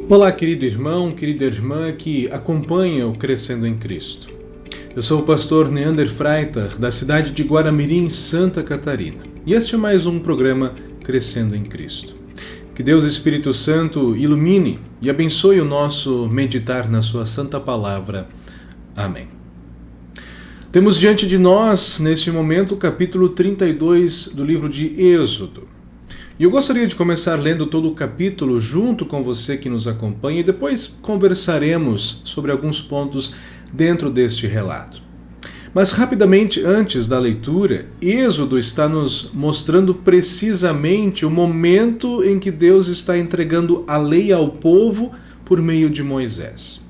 Olá, querido irmão, querida irmã que acompanha o Crescendo em Cristo. Eu sou o pastor Neander Freiter, da cidade de Guaramirim, Santa Catarina. E este é mais um programa Crescendo em Cristo. Que Deus Espírito Santo ilumine e abençoe o nosso meditar na sua santa palavra. Amém. Temos diante de nós, neste momento, o capítulo 32 do livro de Êxodo. E eu gostaria de começar lendo todo o capítulo junto com você que nos acompanha e depois conversaremos sobre alguns pontos dentro deste relato. Mas rapidamente, antes da leitura, Êxodo está nos mostrando precisamente o momento em que Deus está entregando a lei ao povo por meio de Moisés.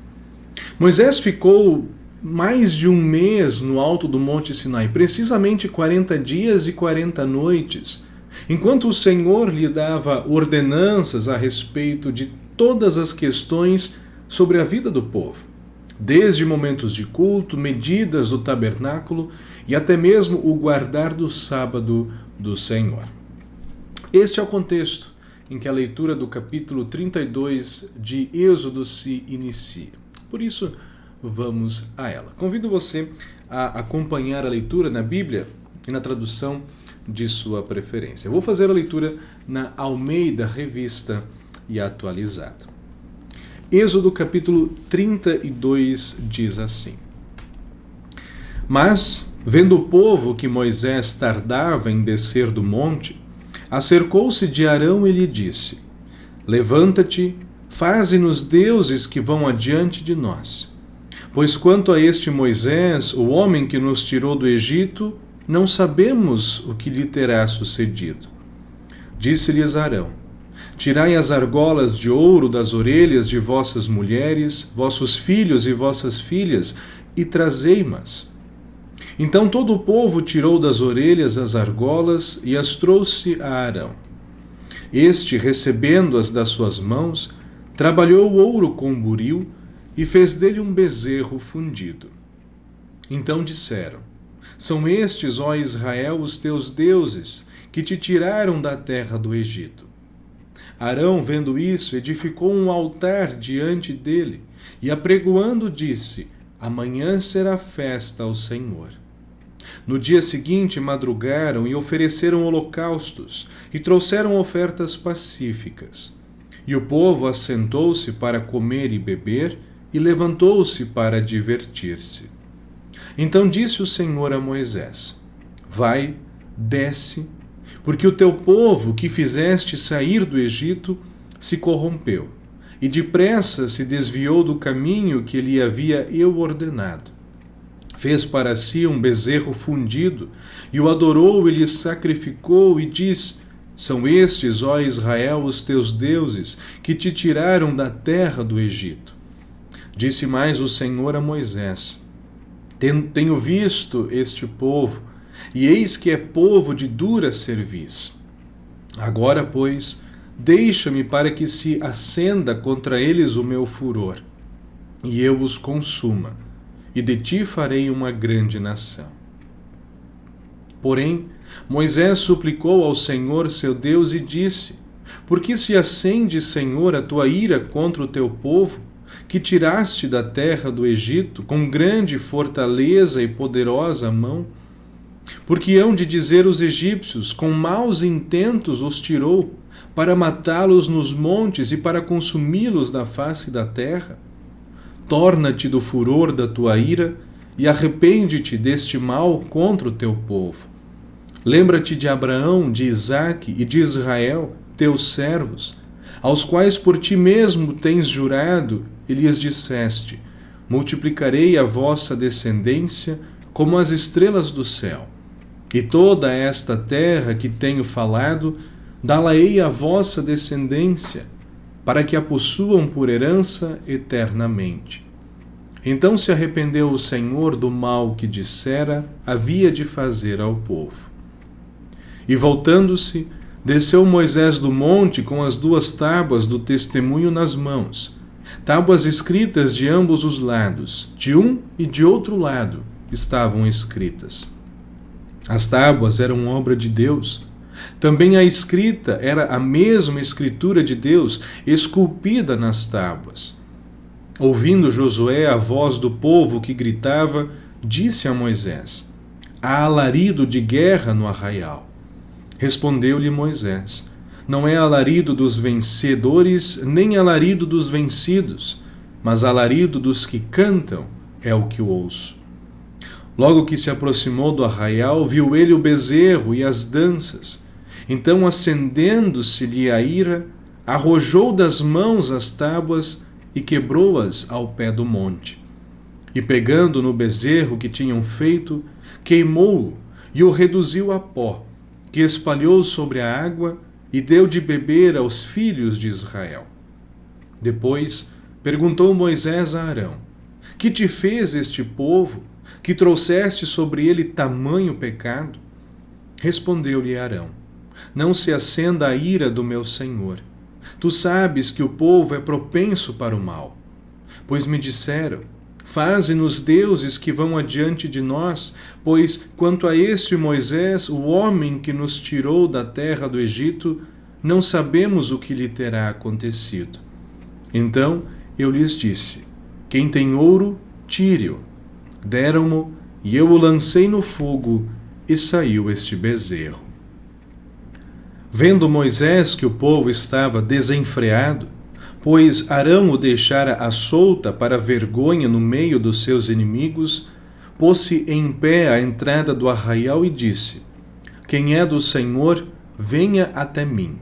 Moisés ficou mais de um mês no alto do Monte Sinai, precisamente 40 dias e 40 noites, enquanto o Senhor lhe dava ordenanças a respeito de todas as questões sobre a vida do povo, desde momentos de culto, medidas do tabernáculo e até mesmo o guardar do sábado do Senhor. Este é o contexto em que a leitura do capítulo 32 de Êxodo se inicia. Por isso, vamos a ela. Convido você a acompanhar a leitura na Bíblia e na tradução de sua preferência. Eu vou fazer a leitura na Almeida Revista e Atualizada. Êxodo capítulo 32 diz assim: Mas, vendo o povo que Moisés tardava em descer do monte, acercou-se de Arão e lhe disse: Levanta-te, faze-nos deuses que vão adiante de nós. Pois quanto a este Moisés, o homem que nos tirou do Egito, não sabemos o que lhe terá sucedido. Disse-lhes Arão: Tirai as argolas de ouro das orelhas de vossas mulheres, vossos filhos e vossas filhas, e trazei-mas. Então todo o povo tirou das orelhas as argolas e as trouxe a Arão. Este, recebendo-as das suas mãos, trabalhou o ouro com buril e fez dele um bezerro fundido. Então disseram: São estes, ó Israel, os teus deuses, que te tiraram da terra do Egito. Arão, vendo isso, edificou um altar diante dele, e apregoando disse: Amanhã será festa ao Senhor. No dia seguinte madrugaram e ofereceram holocaustos, e trouxeram ofertas pacíficas. E o povo assentou-se para comer e beber, e levantou-se para divertir-se. Então disse o Senhor a Moisés: Vai, desce, porque o teu povo que fizeste sair do Egito se corrompeu, e depressa se desviou do caminho que lhe havia eu ordenado. Fez para si um bezerro fundido, e o adorou e lhe sacrificou, e diz: São estes, ó Israel, os teus deuses, que te tiraram da terra do Egito. Disse mais o Senhor a Moisés: Tenho visto este povo, e eis que é povo de dura cerviz. Agora, pois, deixa-me para que se acenda contra eles o meu furor, e eu os consuma, e de ti farei uma grande nação. Porém, Moisés suplicou ao Senhor seu Deus e disse: Por que se acende, Senhor, a tua ira contra o teu povo, que tiraste da terra do Egito com grande fortaleza e poderosa mão? Porque hão de dizer os egípcios: com maus intentos os tirou, para matá-los nos montes e para consumi-los da face da terra? Torna-te do furor da tua ira e arrepende-te deste mal contra o teu povo. Lembra-te de Abraão, de Isaque e de Israel, teus servos, aos quais por ti mesmo tens jurado, e lhes disseste: Multiplicarei a vossa descendência como as estrelas do céu. E toda esta terra que tenho falado, dá-la-ei à vossa descendência, para que a possuam por herança eternamente. Então se arrependeu o Senhor do mal que dissera havia de fazer ao povo. E voltando-se, desceu Moisés do monte com as 2 tábuas do testemunho nas mãos, tábuas escritas de ambos os lados, de um e de outro lado estavam escritas. As tábuas eram obra de Deus, Também a escrita era a mesma escritura de Deus, esculpida nas tábuas. Ouvindo Josué a voz do povo que gritava, disse a Moisés: há alarido de guerra no arraial. Respondeu-lhe Moisés: não é alarido dos vencedores, nem alarido dos vencidos, mas alarido dos que cantam é o que ouço. Logo que se aproximou do arraial, viu ele o bezerro e as danças. Então, acendendo-se-lhe a ira, arrojou das mãos as tábuas e quebrou-as ao pé do monte. E pegando no bezerro que tinham feito, queimou-o e o reduziu a pó, que espalhou sobre a água e deu de beber aos filhos de Israel. Depois perguntou Moisés a Arão: que te fez este povo, que trouxeste sobre ele tamanho pecado? Respondeu-lhe Arão: não se acenda a ira do meu senhor. Tu sabes que o povo é propenso para o mal. Pois me disseram: faze-nos deuses que vão adiante de nós, pois quanto a este Moisés, o homem que nos tirou da terra do Egito, não sabemos o que lhe terá acontecido. Então eu lhes disse: quem tem ouro, tire-o. Deram-mo, e eu o lancei no fogo, e saiu este bezerro. Vendo Moisés que o povo estava desenfreado, pois Arão o deixara à solta para vergonha no meio dos seus inimigos, pôs-se em pé à entrada do arraial e disse: quem é do Senhor, venha até mim.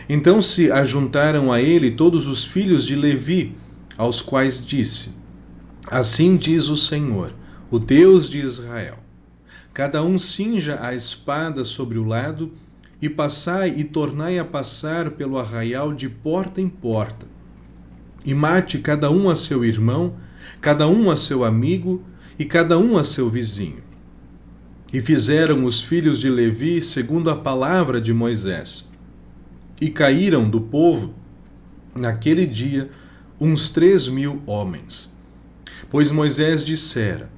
Então se ajuntaram a ele todos os filhos de Levi, aos quais disse: assim diz o Senhor, o Deus de Israel: cada um cinja a espada sobre o lado, e passai e tornai a passar pelo arraial de porta em porta, e mate cada um a seu irmão, cada um a seu amigo, e cada um a seu vizinho. E fizeram os filhos de Levi segundo a palavra de Moisés. E caíram do povo, naquele dia, uns 3.000 homens. Pois Moisés dissera: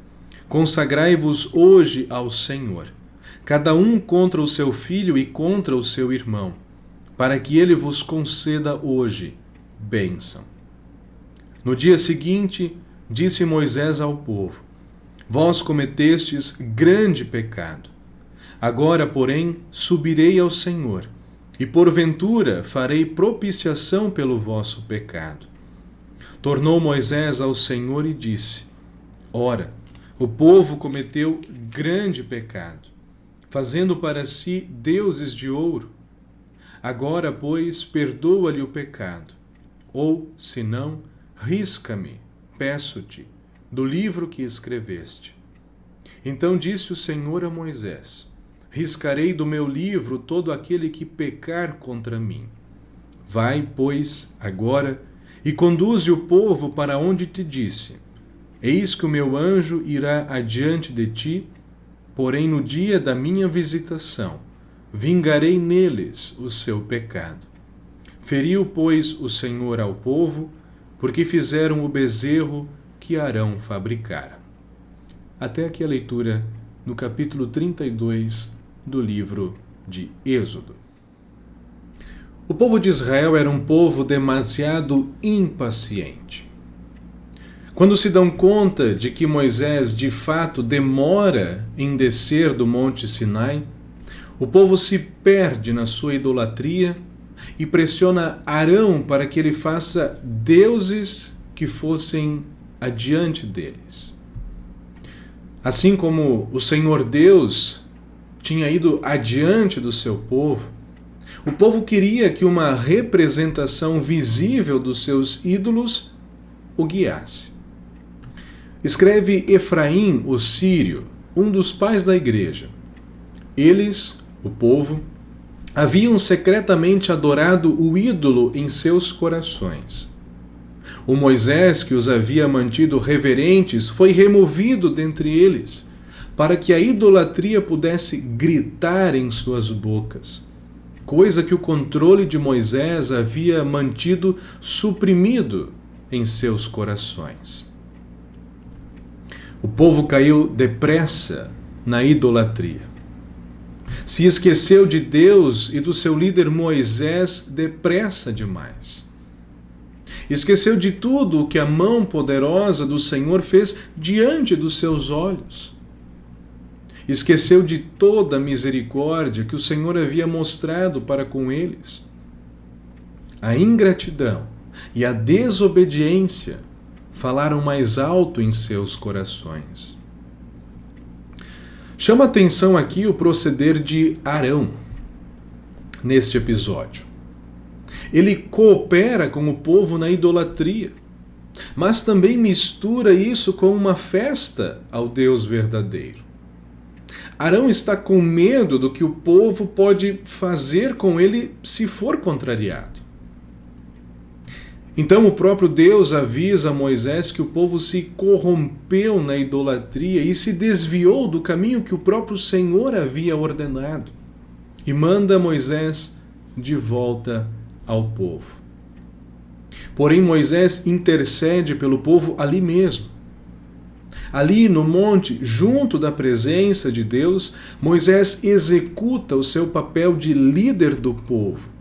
consagrai-vos hoje ao Senhor, cada um contra o seu filho e contra o seu irmão, para que ele vos conceda hoje bênção. No dia seguinte, disse Moisés ao povo: vós cometestes grande pecado. Agora, porém, subirei ao Senhor, e porventura farei propiciação pelo vosso pecado. Tornou Moisés ao Senhor e disse: ora, o povo cometeu grande pecado, fazendo para si deuses de ouro. Agora, pois, perdoa-lhe o pecado, ou, se não, risca-me, peço-te, do livro que escreveste. Então disse o Senhor a Moisés: riscarei do meu livro todo aquele que pecar contra mim. Vai, pois, agora, e conduze o povo para onde te disse: eis que o meu anjo irá adiante de ti, porém no dia da minha visitação vingarei neles o seu pecado. Feriu, pois, o Senhor ao povo, porque fizeram o bezerro que Arão fabricara. Até aqui a leitura no capítulo 32 do livro de Êxodo. O povo de Israel era um povo demasiado impaciente. Quando se dão conta de que Moisés de fato demora em descer do Monte Sinai, o povo se perde na sua idolatria e pressiona Arão para que ele faça deuses que fossem adiante deles. Assim como o Senhor Deus tinha ido adiante do seu povo, o povo queria que uma representação visível dos seus ídolos o guiasse. Escreve Efraim, o sírio, um dos pais da igreja. Eles, o povo, haviam secretamente adorado o ídolo em seus corações. O Moisés, que os havia mantido reverentes, foi removido dentre eles, para que a idolatria pudesse gritar em suas bocas, coisa que o controle de Moisés havia mantido suprimido em seus corações. O povo caiu depressa na idolatria. Se esqueceu de Deus e do seu líder Moisés depressa demais. Esqueceu de tudo o que a mão poderosa do Senhor fez diante dos seus olhos. Esqueceu de toda a misericórdia que o Senhor havia mostrado para com eles. A ingratidão e a desobediência falaram mais alto em seus corações. Chama atenção aqui o proceder de Arão neste episódio. Ele coopera com o povo na idolatria, mas também mistura isso com uma festa ao Deus verdadeiro. Arão está com medo do que o povo pode fazer com ele se for contrariado. Então o próprio Deus avisa a Moisés que o povo se corrompeu na idolatria e se desviou do caminho que o próprio Senhor havia ordenado, e manda Moisés de volta ao povo. Porém, Moisés intercede pelo povo ali mesmo. Ali no monte, junto da presença de Deus, Moisés executa o seu papel de líder do povo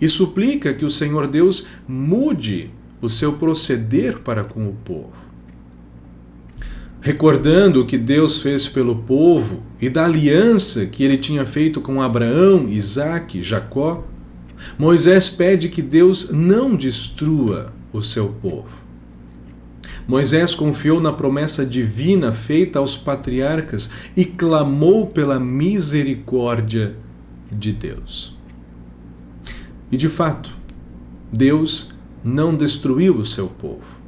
e suplica que o Senhor Deus mude o seu proceder para com o povo. Recordando o que Deus fez pelo povo e da aliança que ele tinha feito com Abraão, Isaque e Jacó, Moisés pede que Deus não destrua o seu povo. Moisés confiou na promessa divina feita aos patriarcas e clamou pela misericórdia de Deus. E de fato, Deus não destruiu o seu povo.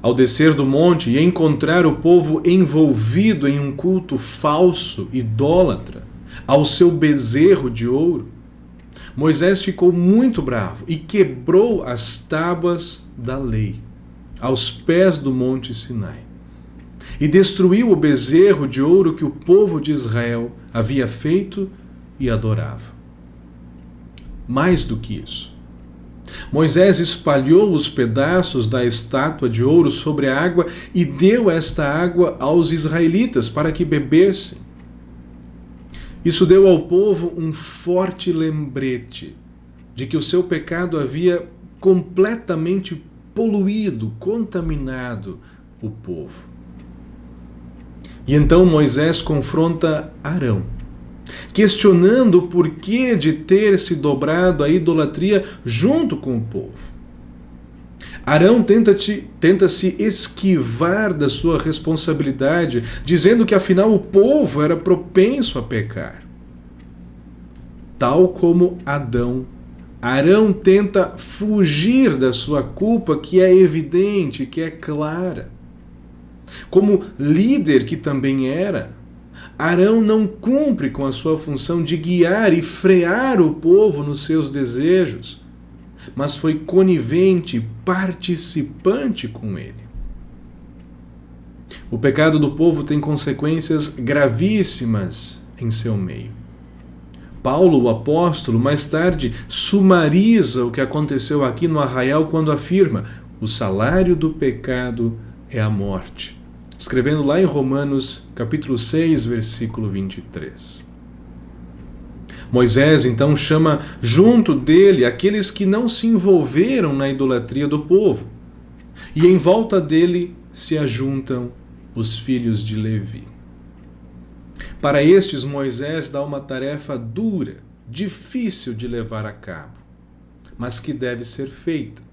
Ao descer do monte e encontrar o povo envolvido em um culto falso, idólatra, ao seu bezerro de ouro, Moisés ficou muito bravo e quebrou as tábuas da lei aos pés do monte Sinai, e destruiu o bezerro de ouro que o povo de Israel havia feito e adorava. Mais do que isso, Moisés espalhou os pedaços da estátua de ouro sobre a água e deu esta água aos israelitas para que bebessem. Isso deu ao povo um forte lembrete de que o seu pecado havia completamente poluído, contaminado o povo. E então Moisés confronta Arão, questionando o porquê de ter se dobrado à idolatria junto com o povo. Arão tenta se esquivar da sua responsabilidade, dizendo que afinal o povo era propenso a pecar. Tal como Adão, Arão tenta fugir da sua culpa, que é evidente, que é clara. Como líder que também era, Arão não cumpre com a sua função de guiar e frear o povo nos seus desejos, mas foi conivente, participante com ele. O pecado do povo tem consequências gravíssimas em seu meio. Paulo, o apóstolo, mais tarde sumariza o que aconteceu aqui no arraial quando afirma: o salário do pecado é a morte, escrevendo lá em Romanos capítulo 6, versículo 23. Moisés então chama junto dele aqueles que não se envolveram na idolatria do povo, e em volta dele se ajuntam os filhos de Levi. Para estes, Moisés dá uma tarefa dura, difícil de levar a cabo, mas que deve ser feita.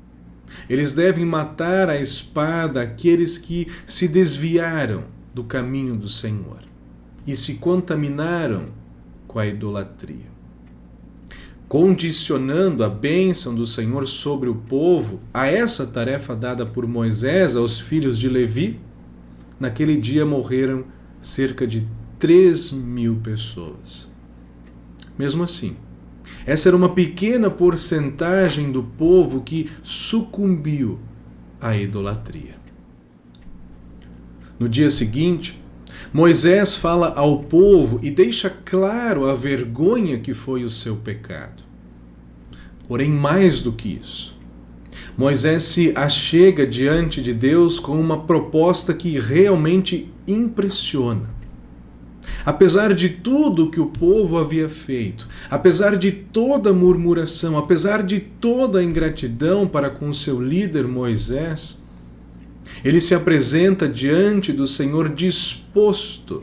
Eles devem matar à espada aqueles que se desviaram do caminho do Senhor e se contaminaram com a idolatria. Condicionando a bênção do Senhor sobre o povo a essa tarefa dada por Moisés aos filhos de Levi, naquele dia morreram cerca de 3.000 pessoas. Mesmo assim, essa era uma pequena porcentagem do povo que sucumbiu à idolatria. No dia seguinte, Moisés fala ao povo e deixa claro a vergonha que foi o seu pecado. Porém, mais do que isso, Moisés se achega diante de Deus com uma proposta que realmente impressiona. Apesar de tudo que o povo havia feito, apesar de toda a murmuração, apesar de toda a ingratidão para com seu líder Moisés, ele se apresenta diante do Senhor disposto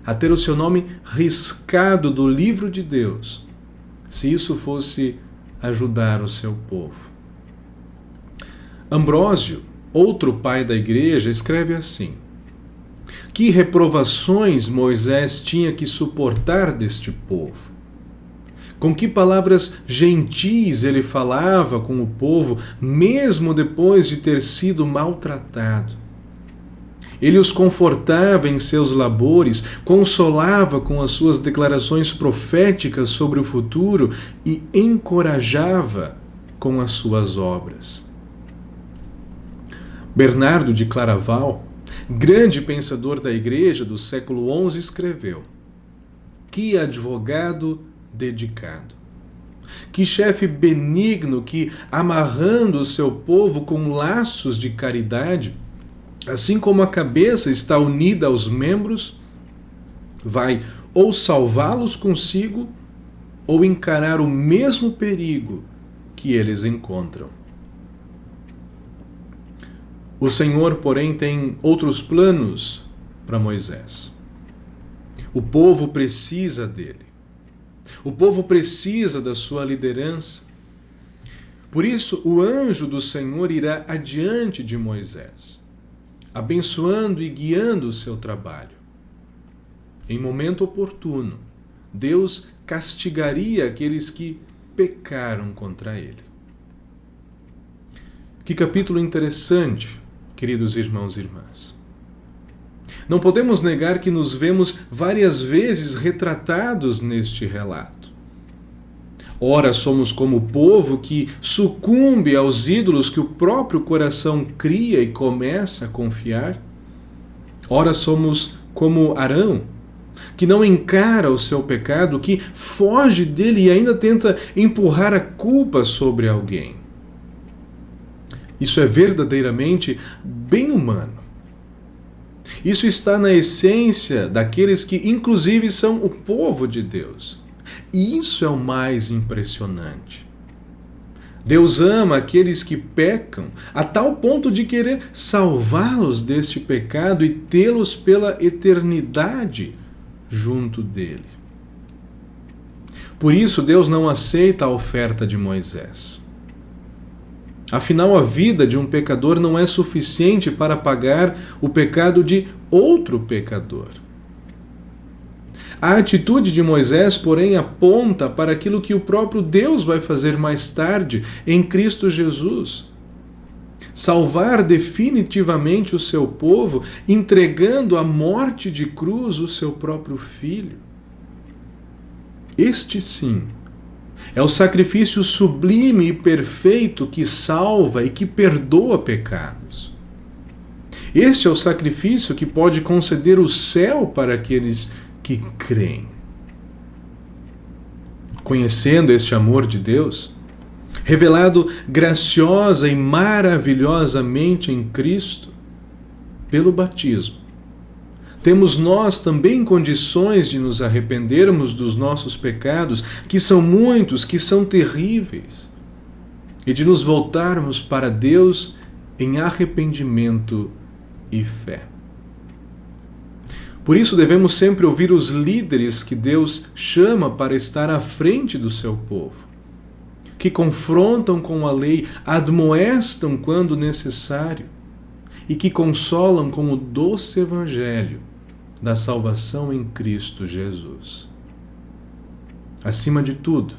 a ter o seu nome riscado do livro de Deus, se isso fosse ajudar o seu povo. Ambrósio, outro pai da igreja, escreve assim: que reprovações Moisés tinha que suportar deste povo. Com que palavras gentis ele falava com o povo, mesmo depois de ter sido maltratado. Ele os confortava em seus labores, consolava com as suas declarações proféticas sobre o futuro e encorajava com as suas obras. Bernardo de Claraval, grande pensador da Igreja do século XI, escreveu: que advogado dedicado, que chefe benigno que, amarrando o seu povo com laços de caridade, assim como a cabeça está unida aos membros, vai ou salvá-los consigo ou encarar o mesmo perigo que eles encontram. O Senhor, porém, tem outros planos para Moisés. O povo precisa dele. O povo precisa da sua liderança. Por isso, o anjo do Senhor irá adiante de Moisés, abençoando e guiando o seu trabalho. Em momento oportuno, Deus castigaria aqueles que pecaram contra ele. Que capítulo interessante, queridos irmãos e irmãs. Não podemos negar que nos vemos várias vezes retratados neste relato. Ora, somos como o povo que sucumbe aos ídolos que o próprio coração cria e começa a confiar. Ora, somos como Arão, que não encara o seu pecado, que foge dele e ainda tenta empurrar a culpa sobre alguém. Isso é verdadeiramente bem humano. Isso está na essência daqueles que, inclusive, são o povo de Deus. E isso é o mais impressionante. Deus ama aqueles que pecam a tal ponto de querer salvá-los deste pecado e tê-los pela eternidade junto dele. Por isso, Deus não aceita a oferta de Moisés. Afinal, a vida de um pecador não é suficiente para pagar o pecado de outro pecador. A atitude de Moisés, porém, aponta para aquilo que o próprio Deus vai fazer mais tarde em Cristo Jesus. Salvar definitivamente o seu povo, entregando à morte de cruz o seu próprio filho. Este sim é o sacrifício sublime e perfeito que salva e que perdoa pecados. Este é o sacrifício que pode conceder o céu para aqueles que creem. Conhecendo este amor de Deus, revelado graciosa e maravilhosamente em Cristo, pelo batismo, temos nós também condições de nos arrependermos dos nossos pecados, que são muitos, que são terríveis, e de nos voltarmos para Deus em arrependimento e fé. Por isso devemos sempre ouvir os líderes que Deus chama para estar à frente do seu povo, que confrontam com a lei, admoestam quando necessário e que consolam com o doce evangelho da salvação em Cristo Jesus. Acima de tudo,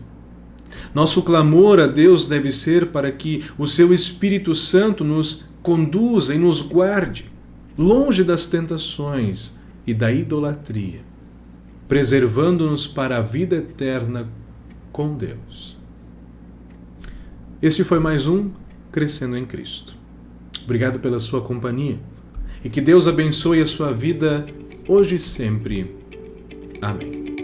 nosso clamor a Deus deve ser para que o seu Espírito Santo nos conduza e nos guarde longe das tentações e da idolatria, preservando-nos para a vida eterna com Deus. Este foi mais um Crescendo em Cristo. Obrigado pela sua companhia e que Deus abençoe a sua vida hoje e sempre. Amém.